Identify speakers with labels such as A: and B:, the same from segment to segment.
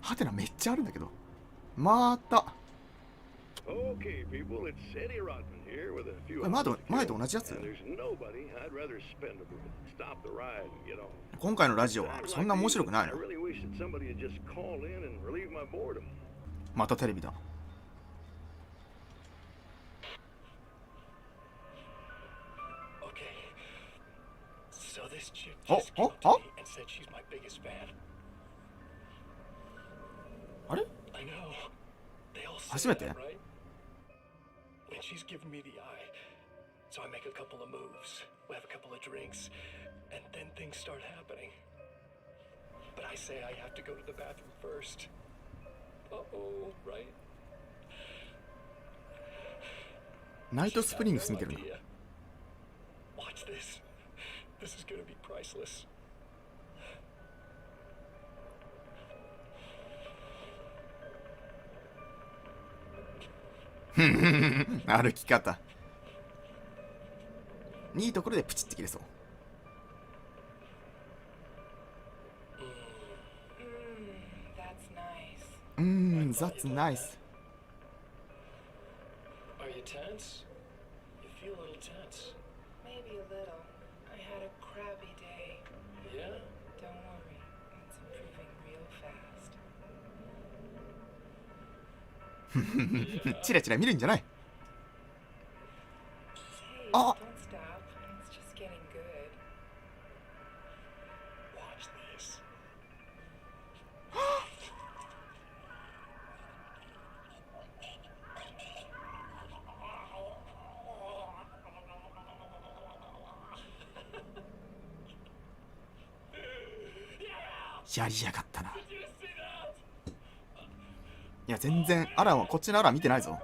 A: ハテナめっちゃあるんだけど。また。これ前と同じやつ？今回のラジオはそんな面白くないの？またテレビだ。あれ？初めて？She's given me the eye, so I make a couple of moves, we have a couple of drinks, and then things start happening. But I say I have to go to the bathroom first. Uh-oh, right? ナイトスプリングス見てるな。Watch this. This is gonna be priceless. 歩き方いいところでプチって切れそう。That's nice.
B: Are you tense? You feel a little tense.
C: Maybe a little. I had a crappy day.
B: Yeah?
C: Don't worry. It's improving real fast.
A: チラチラ見るんじゃない。
C: Hey, don't stop. It's just getting good.
B: Watch this. やりやがったな。いや全然アランはこっちのアラン見てないぞ。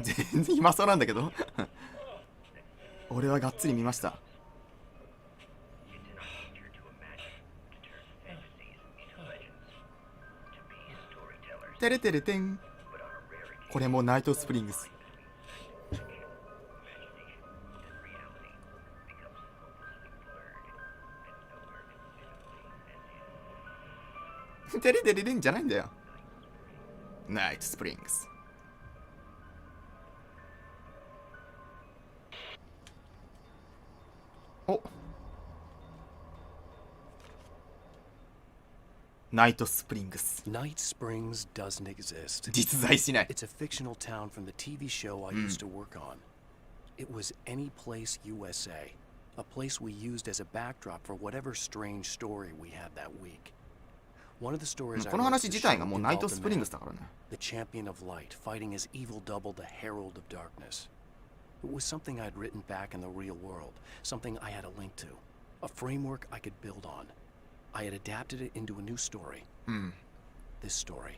B: 全然暇そうなんだけど俺はがっつり見ました。てれてれてん。これもナイトスプリングス。テレテレレンじゃないんだよ。ナイトスプリングス。お、ナイトスプリングス。
D: Night Springs doesn't exist.
A: 実在しない。
D: It's a fictional town from the TV show I used to work on. It was Any Place USA, a place we used as a backdrop for whatever strange story we had that week. One of the stories I
A: この
D: wrote
A: 話
D: for the
A: 自体
D: show
A: がもうナイト
D: involved
A: ス
D: a
A: プリング
D: man,
A: スだからね。
D: the champion of light, fighting his evil double, the herald of darkness. It was something I'd written back in the real world, something I had a link to, a framework I could build on. I had adapted it into a new story. This story.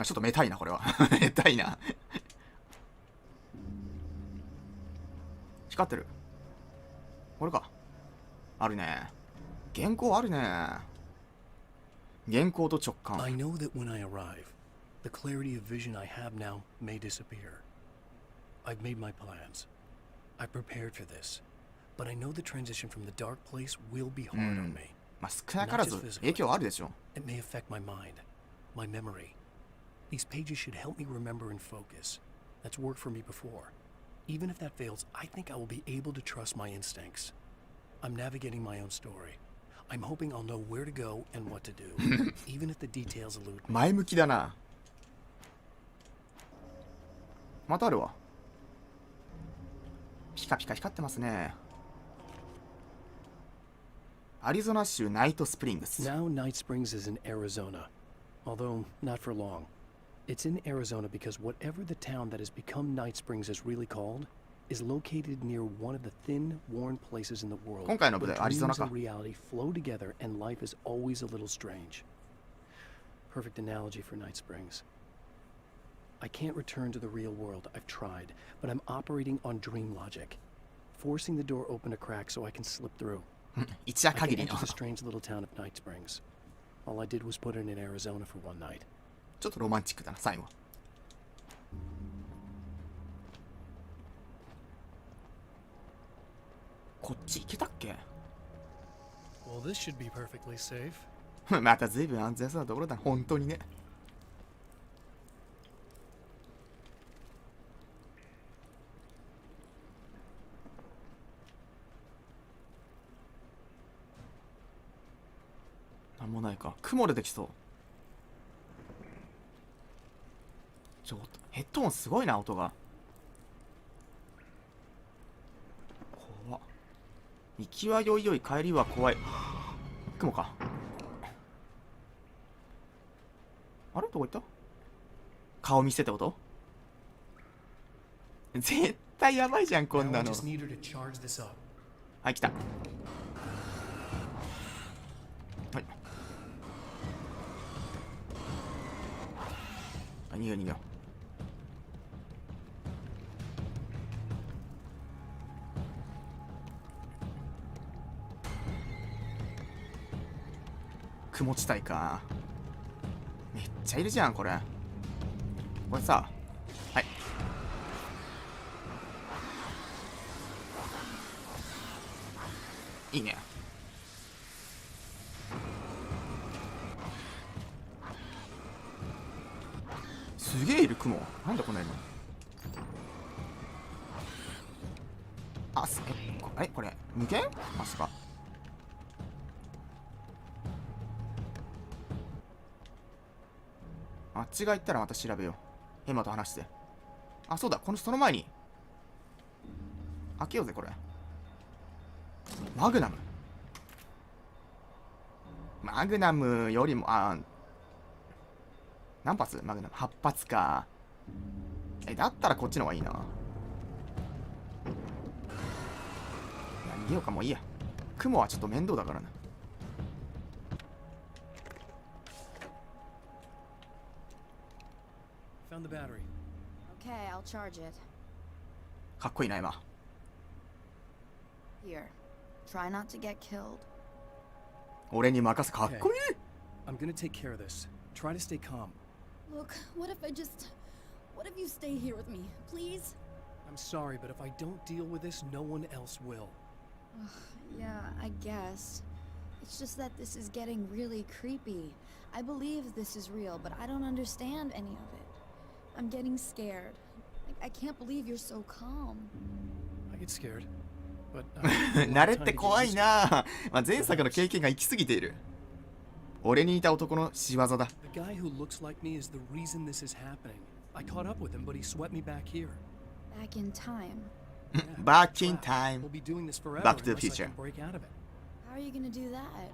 A: ちょっとめたいなこれは。めたいな。光ってる。これか。あるね。原稿あるね。原稿と直感。
D: I know that when I arrive, the clarity of vision I have now may disappear. I've made my plans. I prepared for this. But I know the transition from the dark place will be hard on me.
A: まあ少なからず影響あるでしょ。
D: It may affect my mind, my memory. These pages should help me remember and focus. That's worked for me before. Even if that fails, I think I will be able to trust my instincts. I'm navigating my own story. I'm hoping I'll know where to go and what to do, even if the details elude me.
A: 前向きだな。またあるわ。ピカピカ光ってますね。アリゾナ州ナイトスプリングス。
D: Now Night Springs is in Arizona, although not for long. It's in Arizona because whatever the town that has become Night Springs is really called is located near one of the thin, worn places in the world
A: 今回の舞台
D: where
A: アリゾナ
D: dreams
A: か。
D: and reality flow together and life is always a little strange. Perfect analogy for Night Springs. I can't return to the real world. I've tried, but I'm operating on dream logic, forcing the door open a crack so I can slip through.
A: 一夜
D: I
A: 限
D: can
A: りの
D: enter the strange little town of Night Springs. All I did was put it in Arizona for one night.
A: ちょっとロマンチックだな最後。こっち行けたっけ？
B: Well, this should be perfectly safe. また随分安全そうなところだ、本当にね。なんもないか。雲出てきそう。ヘッドホンすごいな、音が。怖っ。行きはよいよい、帰りは怖い。雲か。あれどこ行った？顔見せってこと？絶対やばいじゃん、こんなの。はい、来た。はい。あ、逃げよう逃げよう。雲地帯か。めっちゃいるじゃんこれ。これさ、はい。いいね。すげえいる雲。なんだこんなに。あ、これ無限？まさか。あっちが行ったらまた調べよう。ヘマと話して。あ、そうだ、その前に開けようぜ、これ。マグナムよりも、何発？マグナム8発か。だったらこっちの方がいいな。いや、逃げようか、もういいや。雲はちょっと面倒だからな。
D: Found the battery.
E: Okay, I'll charge it.
B: かっこいいな、今。
E: Here. Try not to get killed.
B: 俺に任せ、かっこいい。
D: I'm gonna take care of this. Try to stay calm.
E: Look, what if you stay here with me, please?
D: I'm sorry, but if I don't deal with this, no one else will.
E: Yeah, I guess. It's just that this is getting really creepy. I believe this is real, but I don't understand any of it. I'm getting scared. I can't believe you're so calm.
D: I get scared. But
B: 慣れって怖いな。まあ、前作の経験が行き過ぎている。俺にいた男の仕業だ。
D: The guy who looks like me is the reason this is happening. I caught up with him, but he swept me back here.
E: Back in time.
B: Back in time.
D: We'll be doing this forever
B: Back to the
D: unless I
B: future.
D: can break out of it.
E: How are you gonna do that?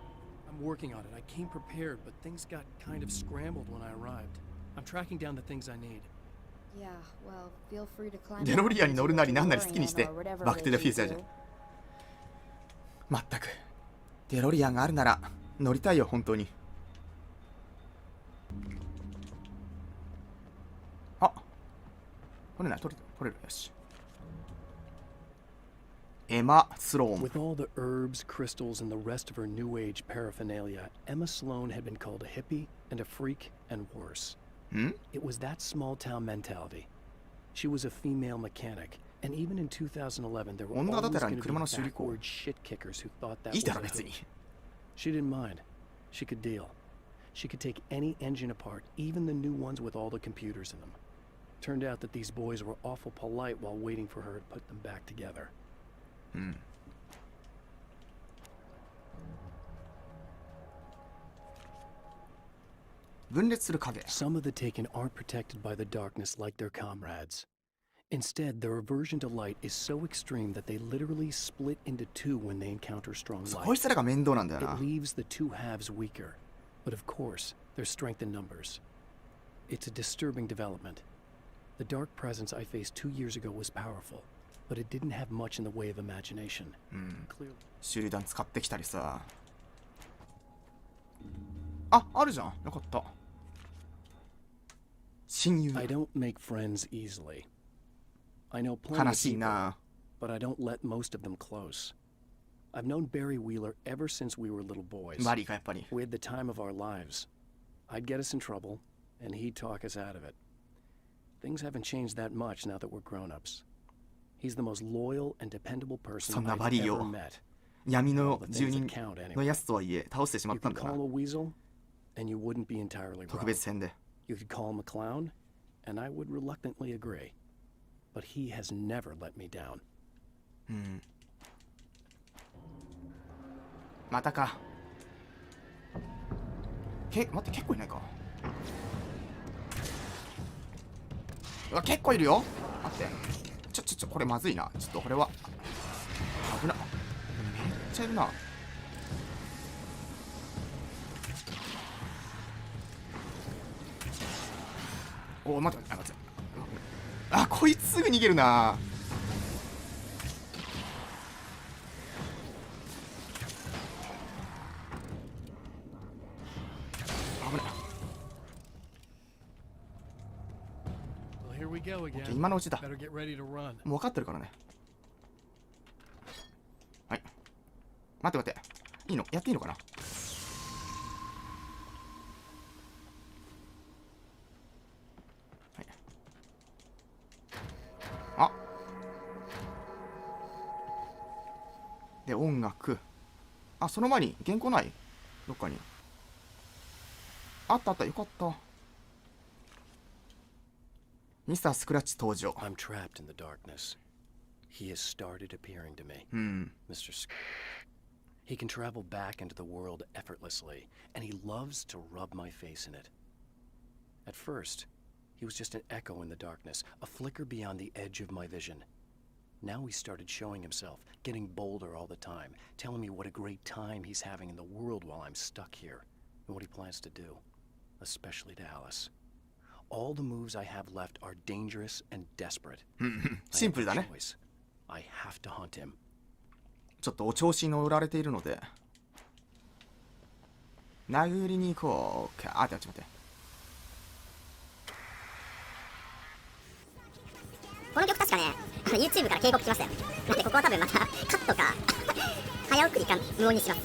D: I'm working on it. I came prepared, but things got kind of scrambled when I arrived. I'm tracking down the things I need.
E: Yeah, well, feel free to climb.
B: デロリアンに乗るなりなんなり好きにして。バックトゥザフューチャーじゃん。まったく。デロリアンがあるなら乗りたいよ、本当に。あ、取れない、取れる。よし。エマ・スローン。
D: With all the herbs, crystals, and the rest of her new age paraphernalia, Emma Sloan had been called a hippie and a freak and worse. It was that small town mentality. She was a female mechanic, and even in 2011, there were always going to be backward shit kickers who thought that was a hoot. She didn't mind. She could deal. She could take any engine apart, even the new ones with all the computers in them. Turned out that these boys were awful polite while waiting for her to put them back together. Some of the Taken aren't protected by the darkness like their comrades. Instead, their aversion to light is so extreme that they literally split into two when they encounter strong light.
B: こいつらが面倒なんだよな。
D: It leaves the two halves weaker. But of course, there's strength in numbers. It's a disturbing development. The dark presence I faced 2 years ago was powerful, but it didn't have much in the way of imagination. Clearly.
B: 手榴弾使ってきたりさ。あ、あるじゃん。よかった。親友。
D: I don't make friends easily. I know plenty
B: 悲
D: of
B: しい
D: people,
B: な。
D: but I don't let most of them close. I've known Barry Wheeler ever since we were little boys.
B: マリーがやっぱり。
D: We had the time of our lives. I'd get us in trouble, and he'd talk us out of it. Things haven't changed that much now that we're grown-ups. He's the most loyal and dependable person
B: そんな
D: I've
B: バリー
D: ever
B: を
D: met.
B: 闇
D: All
B: の
D: the
B: 住
D: things
B: 人
D: that count
B: の
D: anyway.
B: やつとはいえ倒してしまっ
D: You
B: たん
D: could
B: だな。
D: call him a weasel, and you wouldn't be entirely
B: 特
D: wrong.
B: 別編で。
D: You could call him a clown, and I would reluctantly agree. But he has never let me down.
B: またか。待って、結構いないか。うわ、結構いるよ。待って。これまずいな。ちょっとこれは。危な。めっちゃいるな。おお、待って。あ、こいつすぐ逃げるな。危ない。
D: Well, here we go again.
B: 今のうちだ。
D: Better get ready to run.
B: もう分かってるからね。はい。待って。いいの？やっていいのかな？はい。あ。で、音楽。あ、その前に原稿ない？どっかに。あった。よかった。ミスタースクラッチ登場。
D: I'm trapped in the darkness. He has started appearing to me. Mr. He can travel back into the world effortlessly, and he loves to rub my face in it. At first, he was just an echo in the darkness, a flicker beyond the edge of my vision. Now he started showing himself, getting bolder all the time, telling me what a great time he's having in the world while I'm stuck here, and what he plans to do, especially to Alice. All the moves I have left are dangerous and desperate.
B: シンプルだね。
D: I have to hunt him.
B: ちょっとお調子に乗られているので殴りに行こうか。ちょっと待って。
F: この曲確かね、YouTube から警告来ましたよ。なんでここは多分またカットか早送りか無音にします。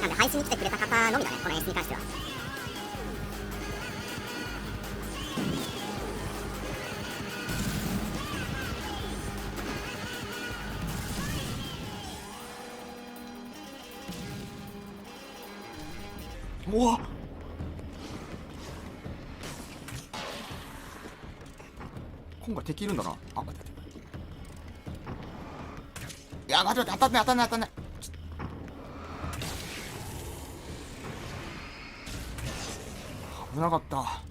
F: なんで配信に来てくれた方のみだね、この演出に関しては。
B: うわっ、今回敵いるんだな。あ、待って。いや、待って、当たんない。危なかった。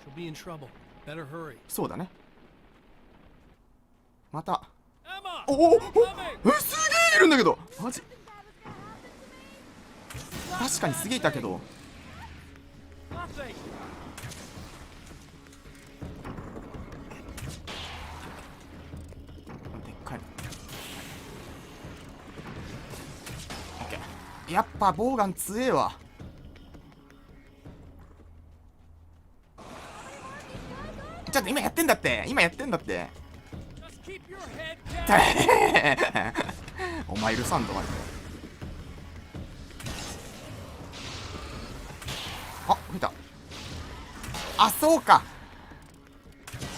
D: She'll be in trouble. Better hurry.
B: そうだね。また。
D: Emma!
B: おお、
D: They're coming!
B: すげえいるんだけど。マジ。確かにすげえいたけど。
D: Nothing.
B: でっかいの。オッケー。やっぱボウガン強えわ。ちょっと今やってんだって。
D: Just keep your head down.
B: お前許さんぞマジで。あ、吹いた。あ、そうか。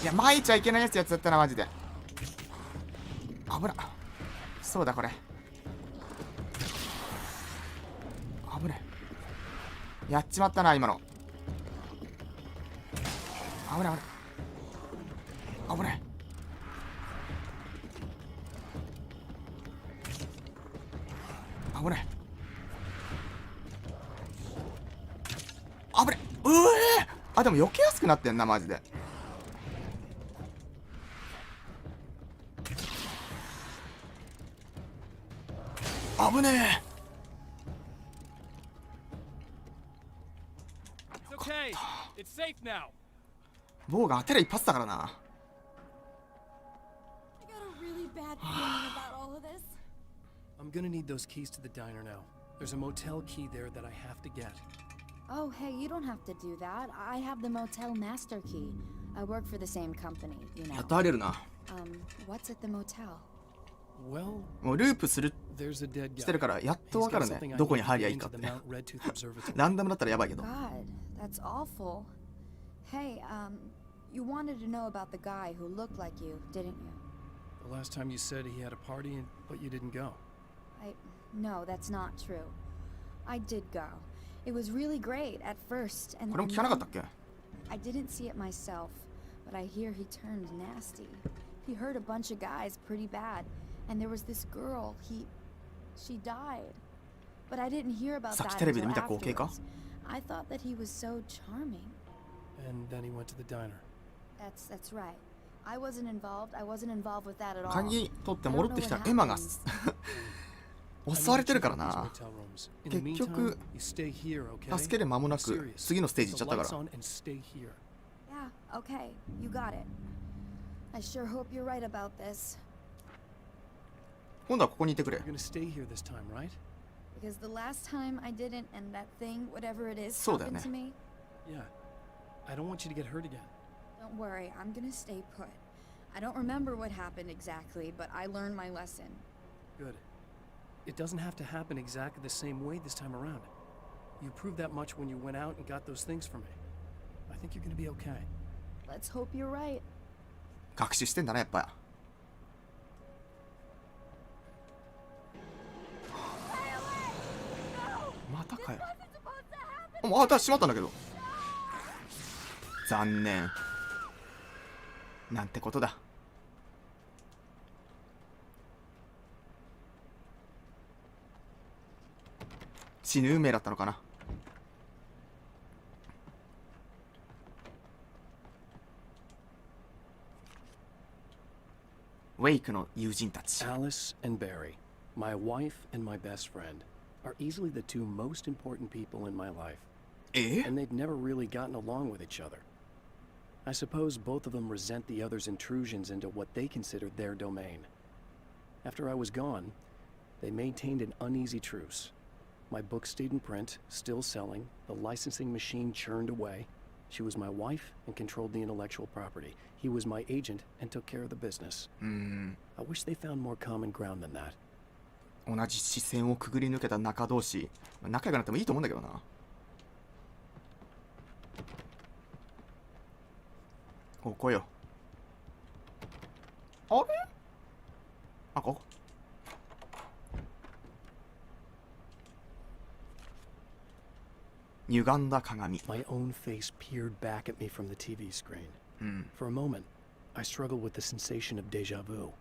B: いや、巻いちゃいけないやつだったなマジで。危な。そうだこれ。危ねえ。やっちまったな今の。危ない。危ない。危ない。危ない。あ、でも避けやすくなってんなマジで。危ねえ。
D: It's okay. It's safe now.
B: ボウが当てりゃ一発だからな。
E: I got a really bad feeling about all of this.
D: I'm gonna need those keys to the diner now. There's a motel key there that I have to get.
E: Oh, hey, you don't have to do that. I have the motel master key. I work for the same company, you know.
B: やっと入れるな。
E: What's at the motel?
D: Well,
B: もうループする
D: there's a dead
B: し
D: guy.
B: てるからやっと
D: He's
B: わか
D: got
B: るね。
D: something I
B: どこに
D: need
B: 入
D: to
B: りゃ
D: get
B: いいかっ
D: into
B: て。
D: the Mount Redtooth Observatory.
B: ランダムだったらやばいけど。
E: God, that's awful. Hey, you wanted to know about the guy who looked like you, didn't you?
D: The last time you said he had a party, but you didn't go.
E: No, that's not true. I did go. It was really great at first, and
B: これも聞かなかったっけ？
E: I didn't see it myself, but I hear he turned nasty. He hurt a bunch of guys pretty bad, and there was this girl, she died. But I didn't hear about
B: さっ
E: that
B: きテレビで
E: until
B: 見た光景か？
E: afterwards. I thought that he was so charming.
D: And then he went to the diner.
E: That's right. I wasn't involved with that at all.
B: 鍵取って戻ってきたエマが襲われてるからな。結局助ける間もなく次のステージ行っちゃったから。
E: Yeah, okay, you got it. I sure hope you're right about this.
B: 今度はここにいてくれ。
D: You're gonna stay here this time, right?
E: Because the last time I didn't, and that thing, whatever it is,
B: そうだよね。
E: happened to me.
D: Yeah. I don't want you to get hurt again.
E: Don't worry, I'm gonna stay put. I don't remember what happened exactly, but I learned my lesson.
D: Good. It doesn't have to happen exactly the same way this time around. You proved that much when you went out and got those things for me. I think you're gonna be okay.
E: Let's hope you're right.
B: 学習してんだねやっぱ。またかよ。またしまったんだけど。残念。なんてことだ。死ぬ運命だったのかな。ウェイクの友人たち。
D: Alice and Barry, my wife and my best friend, are easily the two most important people in my life. And they'd never really gotten along with each other. I suppose both of them resent the other's intrusions into what they considered their domain. After I was gone, they maintained an uneasy truce. My book stayed in print, still selling, the licensing machine churned away. She was my wife and controlled the intellectual property. He was my agent and took care of the business. I wish they found more common ground than that.
B: 同じ視線をくぐり抜けた仲同士、仲良くなってもいいと思うんだけどな。ここよ。あれ？あ、ここ。歪んだ鏡。
D: My own face peered back at me from the TV screen. For a moment, I struggled with the sensation of déjà vu.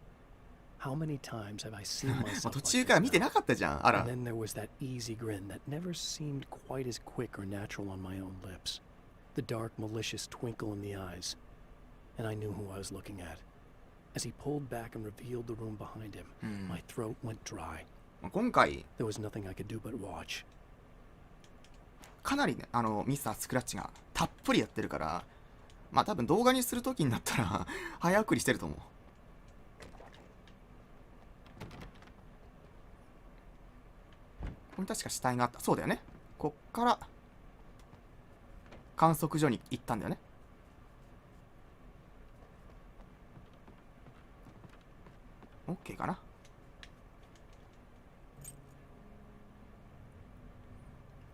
D: How many times have I seen
B: もう
D: myself
B: 途
D: like
B: 中から
D: this
B: 見て
D: now?
B: なかったじゃん。あら
D: And。then there was that easy grin that never seemed quite as quick or natural on my own lips. The dark, malicious twinkle in the eyes. And I knew who I was looking at. As he pulled back and revealed the room behind him, my throat went dry.
B: 今回
D: There was nothing I could do but watch.
B: かなりね、ミスタースクラッチがたっぷりやってるから、まあ多分動画にするときになったら早送りしてると思う。ここに確か死体があった。そうだよね。こっから観測所に行ったんだよね。OK かな。っ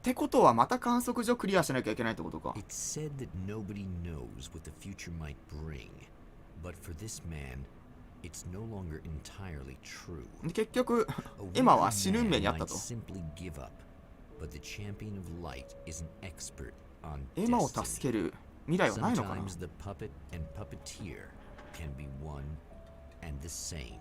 B: てことはまた観測所クリアしなきゃいけないってことか。
G: It's said that nobody knows what the future might bring, but for this man, it's no longer entirely true.
B: で結局
G: A
B: エマ
G: weary
B: は死ぬ運命
G: man
B: にあった
G: might
B: と。
G: simply give up, but the champion of light is an expert on
B: エマを
G: destiny.
B: 助ける未来はないのかな。
G: Sometimes the puppet and puppeteer can be one and the same.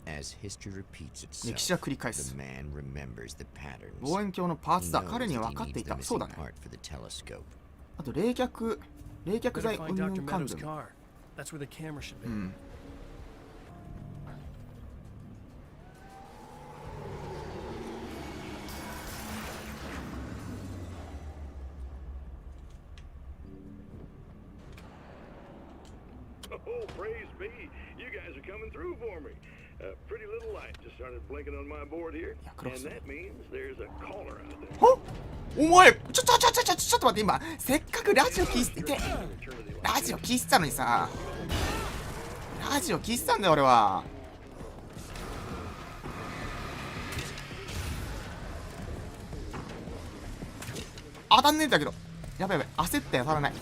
G: As history repeats
B: 歴史は
G: itself,
B: 繰り返す
G: the。man remembers the patterns.
B: 望遠鏡のパー
G: He
B: ツだ。
G: knows
B: 彼には
G: that
B: 分か
G: he
B: ってい
G: needs the
B: た。そうだ
G: missing
B: ね。
G: part for the telescope.
B: あと冷却
D: Better
B: 剤
D: find
B: うんぬん
D: Dr.
B: かん
D: Meadows'
B: ぬん。
D: car. That's where the camera should be.
H: Oh, praise be. You guys are coming through for me. A pretty little light just started blinking on my board here.
B: Yeah,
H: And
B: close.
H: that means there's a caller out there.
B: はお前ちょっと待って、今せっかくラジオ聞いてラジオ聞いてたのにさ、ラジオ聞いてたんだよ俺は。当たんねえんだけど、やばいやばい、焦って当たらない。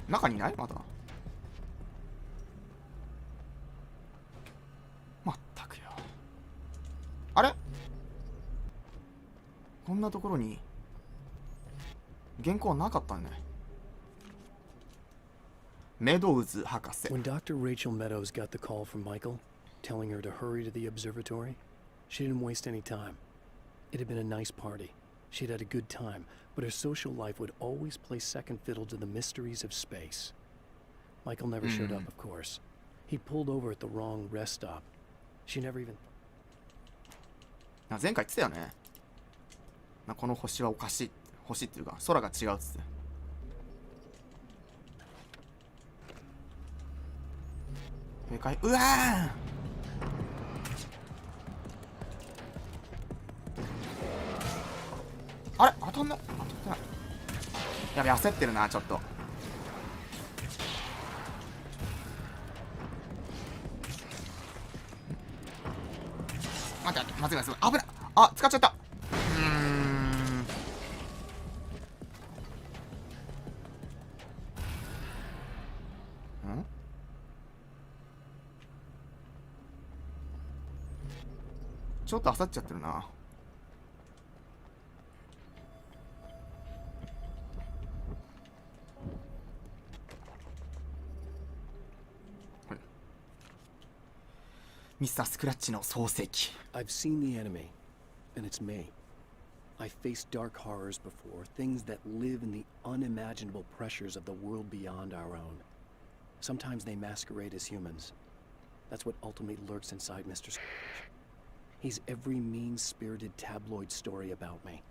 B: 中にいない？まだまったくよ。あれ、こんなところに原稿はなかったんね。メドウズ博士。
D: When Dr. Rachel Meadows got the call from Michael, telling her to hurry to the observatory, she didn't waste any time. It had been a nice party. She'd had a good time, but her social life would always play second fiddle to the mysteries of space. Michael never showed up, of course. He pulled over at the wrong rest stop. She never even...
B: 前回言ってたよね。この星はおかしい。星っていうか空が違うっつって。でかい。うわー、あれ当たんない。当たってない。やべ、焦ってるなちょっと。待って待って、まずいまずい、危ない。あ、使っちゃった。ちょっと焦っちゃってるな。ミスタースクラッチの漱石。
D: I've seen the enemy, and it's me. I've faced dark horrors before, things that live in the unimaginable pressures of the world beyond our own. Sometimes they masquerade as humans. That's what ultimately lurks inside Mr. Scrooge. He's every mean-spirited tabloid story about me.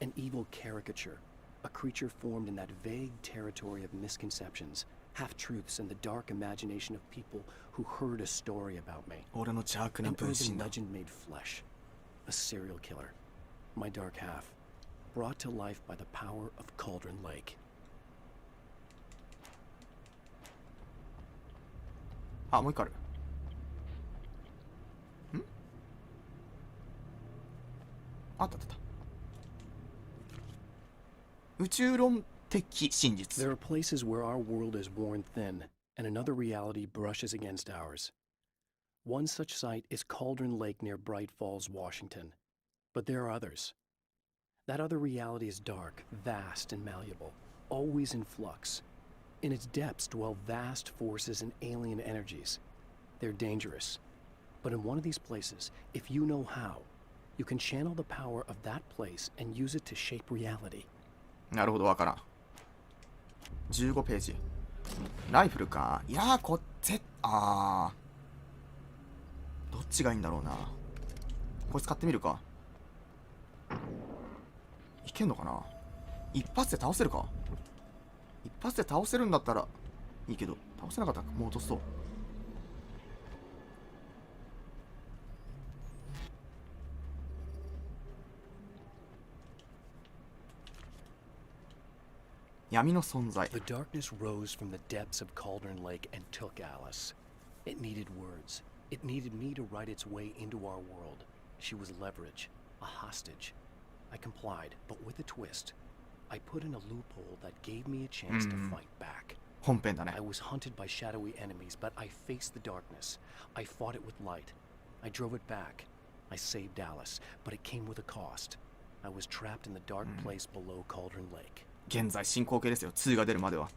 D: An evil caricature. A creature formed in that vague territory of misconceptions, half-truths, and the dark imagination of people who heard a story about me.
B: 俺の邪悪な
D: An
B: 分
D: urban
B: 身だ。
D: legend made flesh. A serial killer. My dark half. Brought to life by the power of Cauldron Lake.
B: あ、もう一個ある。あったあった。宇宙論的真実。
D: There are places where our world is worn thin, and another reality brushes against ours. One such site is Cauldron Lake near Bright Falls, Washington. But there are others. That other reality is dark, vast, and malleable, always in flux. In its depths dwell vast forces and alien energies. They're dangerous. But in one of these places, if you know how, you can channel the power of that place and use it to shape reality.
B: なるほど、わからん。15ページ。ライフルか。いやー、こっち、どっちがいいんだろうな。こいつ買ってみるか。いけんのかな。一発で倒せるか。一発で倒せるんだったらいいけど、倒せなかったらもう落とそう。闇の存在。
D: The darkness rose from the depths of Cauldron Lake and took Alice. It needed words. It needed me to write its way into our world. She was leverage, a hostage. I complied, but with a twist. I put in a loophole that gave me a chance to fight back.
B: 本編だね
D: I。was hunted by shadowy enemies, but I faced the darkness. I fought it with light. I drove it back. I saved Alice, but it came with a cost. I was trapped in the dark place below Cauldron Lake.
B: 現在進行形ですよ。2が出るまでは。